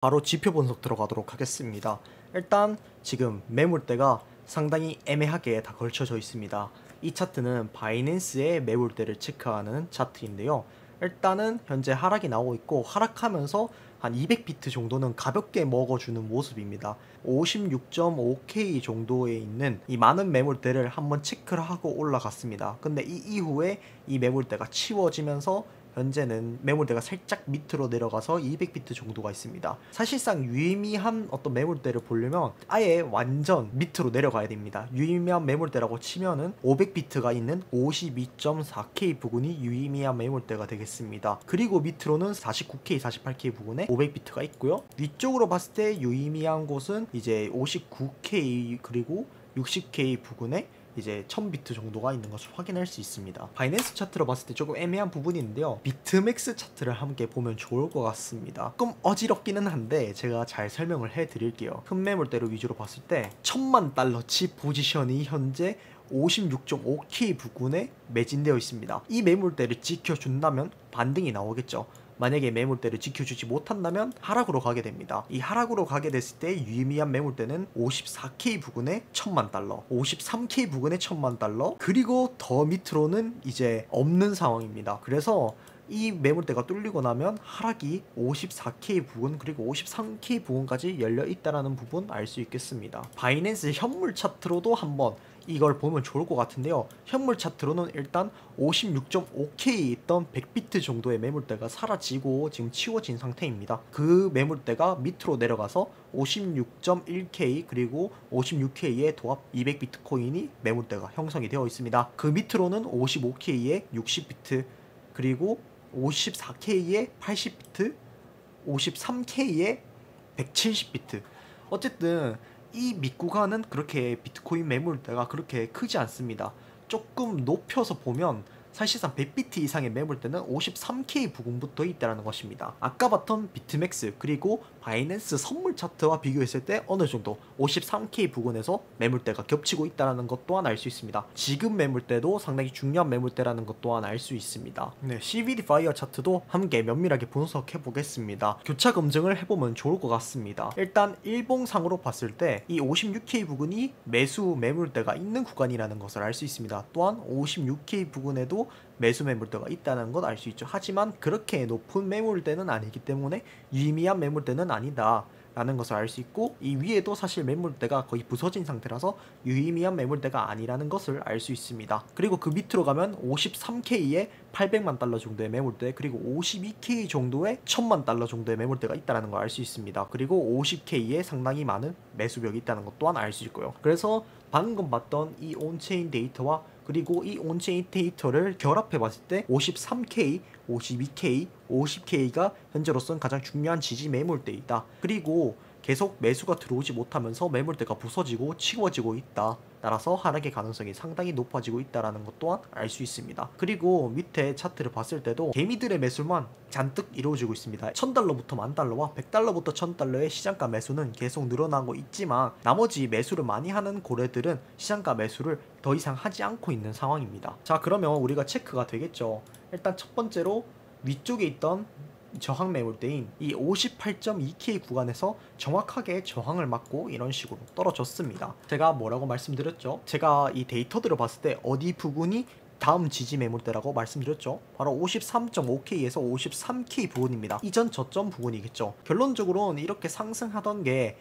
바로 지표 분석 들어가도록 하겠습니다. 일단 지금 매물대가 상당히 애매하게 다 걸쳐져 있습니다. 이 차트는 바이낸스의 매물대를 체크하는 차트인데요. 일단은 현재 하락이 나오고 있고, 하락하면서 한 200비트 정도는 가볍게 먹어주는 모습입니다. 56.5K 정도에 있는 이 많은 매물대를 한번 체크를 하고 올라갔습니다. 근데 이 이후에 이 매물대가 치워지면서 현재는 매물대가 살짝 밑으로 내려가서 200비트 정도가 있습니다. 사실상 유의미한 어떤 매물대를 보려면 아예 완전 밑으로 내려가야 됩니다. 유의미한 매물대라고 치면은 500비트가 있는 52.4K 부근이 유의미한 매물대가 되겠습니다. 그리고 밑으로는 49K, 48K 부근에 500비트가 있고요. 위쪽으로 봤을 때 유의미한 곳은 이제 59K 그리고 60K 부근에 이제 1000비트 정도가 있는 것을 확인할 수 있습니다. 바이낸스 차트로 봤을 때 조금 애매한 부분이 있는데요. 비트맥스 차트를 함께 보면 좋을 것 같습니다. 조금 어지럽기는 한데 제가 잘 설명을 해드릴게요. 큰 매물대로 위주로 봤을 때 1000만 달러치 포지션이 현재 56.5K 부근에 매진되어 있습니다. 이 매물대를 지켜준다면 반등이 나오겠죠. 만약에 매물대를 지켜주지 못한다면 하락으로 가게 됩니다. 이 하락으로 가게 됐을 때 유의미한 매물대는 54K 부근에 1000만 달러, 53K 부근에 1000만 달러, 그리고 더 밑으로는 이제 없는 상황입니다. 그래서 이 매물대가 뚫리고 나면 하락이 54K 부근 그리고 53K 부근까지 열려 있다라는 부분 알 수 있겠습니다. 바이낸스 현물 차트로도 한번 이걸 보면 좋을 것 같은데요. 현물 차트로는 일단 56.5K 있던 100비트 정도의 매물대가 사라지고 지금 치워진 상태입니다. 그 매물대가 밑으로 내려가서 56.1K 그리고 56K의 도합 200비트 코인이 매물대가 형성이 되어 있습니다. 그 밑으로는 55K의 60비트 그리고 54K의 80비트, 53K의 170비트. 어쨌든 이 밑구간은 그렇게 비트코인 매물대가 그렇게 크지 않습니다. 조금 높여서 보면 사실상 100비트 이상의 매물대는 53K 부근부터 있다는 것입니다. 아까 봤던 비트맥스 그리고 바이낸스 선물 차트와 비교했을 때 어느 정도 53K 부근에서 매물대가 겹치고 있다는 것 또한 알 수 있습니다. 지금 매물대도 상당히 중요한 매물대라는 것 또한 알 수 있습니다. 네, CVD 파이어 차트도 함께 면밀하게 분석해 보겠습니다. 교차 검증을 해보면 좋을 것 같습니다. 일단 일봉상으로 봤을 때 이 56K 부근이 매수 매물대가 있는 구간이라는 것을 알 수 있습니다. 또한 56K 부근에도 매수 매물대가 있다는 것 알 수 있죠. 하지만 그렇게 높은 매물대는 아니기 때문에 유의미한 매물대는 아니다 라는 것을 알 수 있고, 이 위에도 사실 매물대가 거의 부서진 상태라서 유의미한 매물대가 아니라는 것을 알 수 있습니다. 그리고 그 밑으로 가면 53K에 800만 달러 정도의 매물대 그리고 52K 정도의 1000만 달러 정도의 매물대가 있다는 걸 알 수 있습니다. 그리고 50K에 상당히 많은 매수벽이 있다는 것 또한 알 수 있고요. 그래서 방금 봤던 이 온체인 데이터와 그리고 이 온체인 데이터를 결합해 봤을 때 53K, 52K, 50K가 현재로서는 가장 중요한 지지 매물대이다. 그리고 계속 매수가 들어오지 못하면서 매물대가 부서지고 치워지고 있다. 따라서 하락의 가능성이 상당히 높아지고 있다는 것 또한 알 수 있습니다. 그리고 밑에 차트를 봤을 때도 개미들의 매수만 잔뜩 이루어지고 있습니다. 1000달러부터 10,000달러와 100달러부터 1000달러의 시장가 매수는 계속 늘어나고 있지만 나머지 매수를 많이 하는 고래들은 시장가 매수를 더 이상 하지 않고 있는 상황입니다. 자, 그러면 우리가 체크가 되겠죠. 일단 첫 번째로 위쪽에 있던 저항 매물대인 이 58.2K 구간에서 정확하게 저항을 맞고 이런 식으로 떨어졌습니다. 제가 뭐라고 말씀드렸죠? 제가 이 데이터들을 봤을 때 어디 부분이 다음 지지 매물대라고 말씀드렸죠? 바로 53.5K에서 53K 부분입니다. 이전 저점 부분이겠죠. 결론적으로는 이렇게 상승하던 게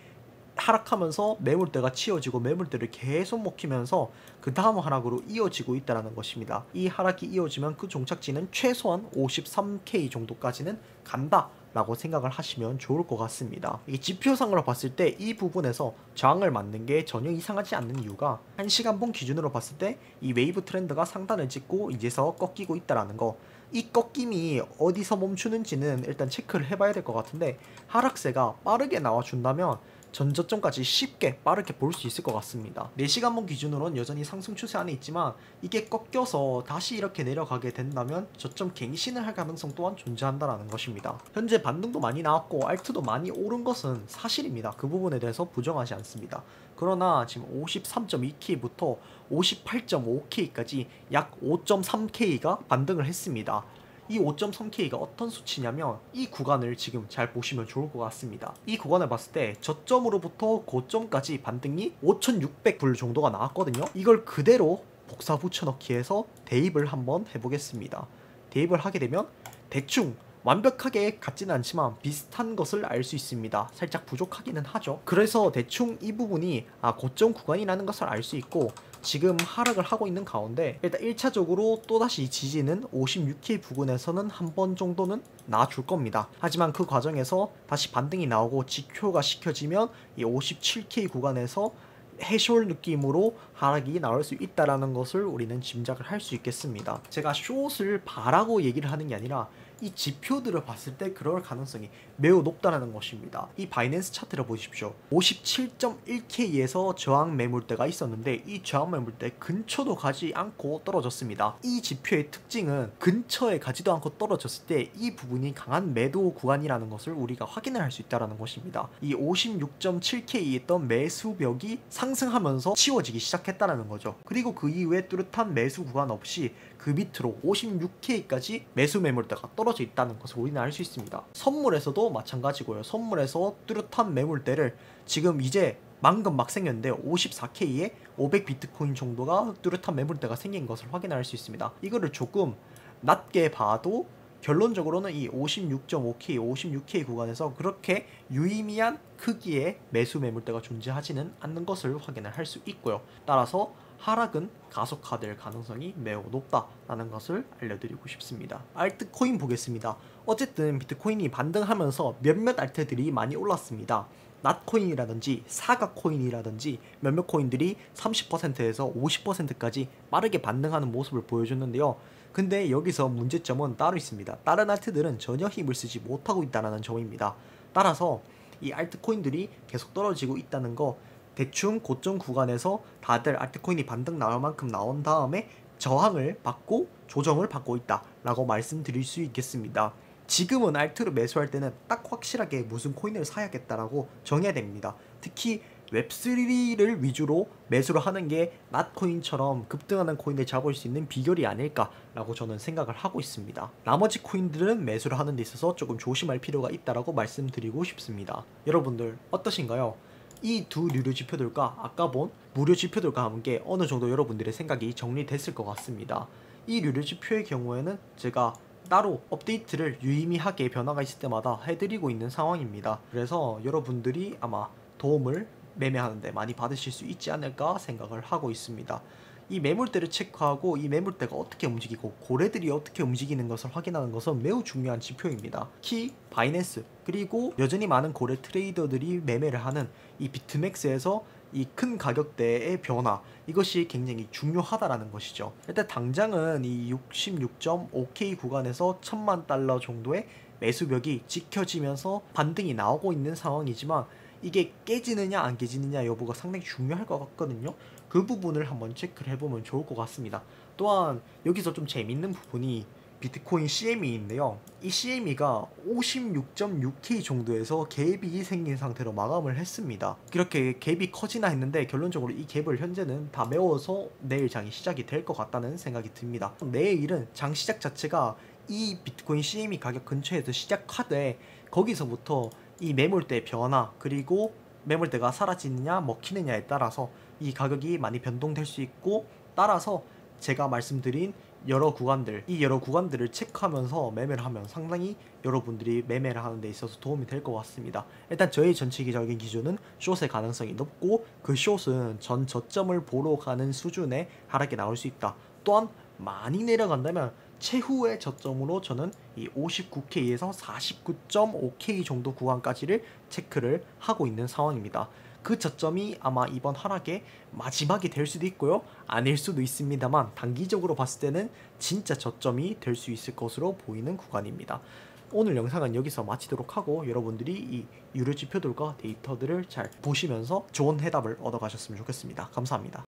하락하면서 매물대가 치워지고 매물대를 계속 먹히면서 그 다음 하락으로 이어지고 있다는 것입니다. 이 하락이 이어지면 그 종착지는 최소한 53K 정도까지는 간다 라고 생각을 하시면 좋을 것 같습니다. 이게 지표상으로 봤을 때 이 부분에서 저항을 맞는 게 전혀 이상하지 않는 이유가 1시간봉 기준으로 봤을 때 이 웨이브 트렌드가 상단을 찍고 이제서 꺾이고 있다는 거, 이 꺾임이 어디서 멈추는지는 일단 체크를 해봐야 될 것 같은데, 하락세가 빠르게 나와준다면 전 저점까지 쉽게 빠르게 볼 수 있을 것 같습니다. 4시간봉 기준으로는 여전히 상승 추세 안에 있지만 이게 꺾여서 다시 이렇게 내려가게 된다면 저점 갱신을 할 가능성 또한 존재한다는 것입니다. 현재 반등도 많이 나왔고 알트도 많이 오른 것은 사실입니다. 그 부분에 대해서 부정하지 않습니다. 그러나 지금 53.2K부터 58.5K까지 약 5.3K가 반등을 했습니다. 이 5.3K가 어떤 수치냐면 이 구간을 지금 잘 보시면 좋을 것 같습니다. 이 구간을 봤을 때 저점으로부터 고점까지 반등이 5,600불 정도가 나왔거든요. 이걸 그대로 복사 붙여넣기 해서 대입을 한번 해보겠습니다. 대입을 하게 되면 대충 완벽하게 같지는 않지만 비슷한 것을 알 수 있습니다. 살짝 부족하기는 하죠. 그래서 대충 이 부분이 고점 구간이라는 것을 알 수 있고, 지금 하락을 하고 있는 가운데 일단 1차적으로 또다시 지지는 56K 부근에서는 한 번 정도는 나와줄 겁니다. 하지만 그 과정에서 다시 반등이 나오고 지표가 시켜지면 이 57K 구간에서 해쇼 느낌으로 하락이 나올 수 있다라는 것을 우리는 짐작을 할 수 있겠습니다. 제가 숏을 바라고 얘기를 하는 게 아니라 이 지표들을 봤을 때 그럴 가능성이 매우 높다는 것입니다. 이 바이낸스 차트를 보십시오. 57.1K에서 저항 매물대가 있었는데 이 저항 매물대 근처도 가지 않고 떨어졌습니다. 이 지표의 특징은 근처에 가지도 않고 떨어졌을 때 이 부분이 강한 매도 구간이라는 것을 우리가 확인을 할 수 있다는 것입니다. 이 56.7K에 있던 매수벽이 상승하면서 치워지기 시작했다는 거죠. 그리고 그 이후에 뚜렷한 매수 구간 없이 그 밑으로 56K까지 매수 매물대가 떨어져 있다는 것을 우리는 알 수 있습니다. 선물에서도 마찬가지고요. 선물에서 뚜렷한 매물대를 지금 이제 방금 막 생겼는데 54K에 500 비트코인 정도가 뚜렷한 매물대가 생긴 것을 확인할 수 있습니다. 이거를 조금 낮게 봐도 결론적으로는 이 56.5K, 56K 구간에서 그렇게 유의미한 크기의 매수 매물대가 존재하지는 않는 것을 확인을 할 수 있고요. 따라서 하락은 가속화될 가능성이 매우 높다라는 것을 알려드리고 싶습니다. 알트코인 보겠습니다. 어쨌든 비트코인이 반등하면서 몇몇 알트들이 많이 올랐습니다. 낫코인이라든지 사가코인이라든지 몇몇 코인들이 30%에서 50%까지 빠르게 반등하는 모습을 보여줬는데요. 근데 여기서 문제점은 따로 있습니다. 다른 알트들은 전혀 힘을 쓰지 못하고 있다는 점입니다. 따라서 이 알트코인들이 계속 떨어지고 있다는 거, 대충 고점 구간에서 다들 알트코인이 반등 나올 만큼 나온 다음에 저항을 받고 조정을 받고 있다 라고 말씀드릴 수 있겠습니다. 지금은 알트를 매수할 때는 딱 확실하게 무슨 코인을 사야겠다라고 정해야 됩니다. 특히 웹3를 위주로 매수를 하는 게 낫코인처럼 급등하는 코인을 잡을 수 있는 비결이 아닐까라고 저는 생각을 하고 있습니다. 나머지 코인들은 매수를 하는 데 있어서 조금 조심할 필요가 있다라고 말씀드리고 싶습니다. 여러분들 어떠신가요? 이 두 유료 지표들과 아까 본 무료 지표들과 함께 어느 정도 여러분들의 생각이 정리됐을 것 같습니다. 이 유료 지표의 경우에는 제가 따로 업데이트를 유의미하게 변화가 있을 때마다 해드리고 있는 상황입니다. 그래서 여러분들이 아마 도움을 매매하는데 많이 받으실 수 있지 않을까 생각을 하고 있습니다. 이 매물대를 체크하고 이 매물대가 어떻게 움직이고 고래들이 어떻게 움직이는 것을 확인하는 것은 매우 중요한 지표입니다. 특히 바이낸스 그리고 여전히 많은 고래 트레이더들이 매매를 하는 이 비트맥스에서 이 큰 가격대의 변화, 이것이 굉장히 중요하다라는 것이죠. 일단 당장은 이 66.5K 구간에서 1000만 달러 정도의 매수벽이 지켜지면서 반등이 나오고 있는 상황이지만 이게 깨지느냐 안 깨지느냐 여부가 상당히 중요할 것 같거든요. 그 부분을 한번 체크를 해보면 좋을 것 같습니다. 또한 여기서 좀 재밌는 부분이 비트코인 CME인데요. 이 CME가 56.6K 정도에서 갭이 생긴 상태로 마감을 했습니다. 이렇게 갭이 커지나 했는데 결론적으로 이 갭을 현재는 다 메워서 내일 장이 시작이 될 것 같다는 생각이 듭니다. 내일은 장 시작 자체가 이 비트코인 CME 가격 근처에서 시작하되 거기서부터 이 매물대 변화 그리고 매물대가 사라지느냐 먹히느냐에 따라서 이 가격이 많이 변동될 수 있고, 따라서 제가 말씀드린 여러 구간들, 이 여러 구간들을 체크하면서 매매를 하면 상당히 여러분들이 매매를 하는 데 있어서 도움이 될 것 같습니다. 일단 저희 전체적인 기준은 숏의 가능성이 높고 그 숏은 전 저점을 보러 가는 수준의 하락이 나올 수 있다. 또한 많이 내려간다면 최후의 저점으로 저는 이 59K에서 49.5K 정도 구간까지를 체크를 하고 있는 상황입니다. 그 저점이 아마 이번 하락의 마지막이 될 수도 있고요, 아닐 수도 있습니다만 단기적으로 봤을 때는 진짜 저점이 될 수 있을 것으로 보이는 구간입니다. 오늘 영상은 여기서 마치도록 하고 여러분들이 이 유료 지표들과 데이터들을 잘 보시면서 좋은 해답을 얻어가셨으면 좋겠습니다. 감사합니다.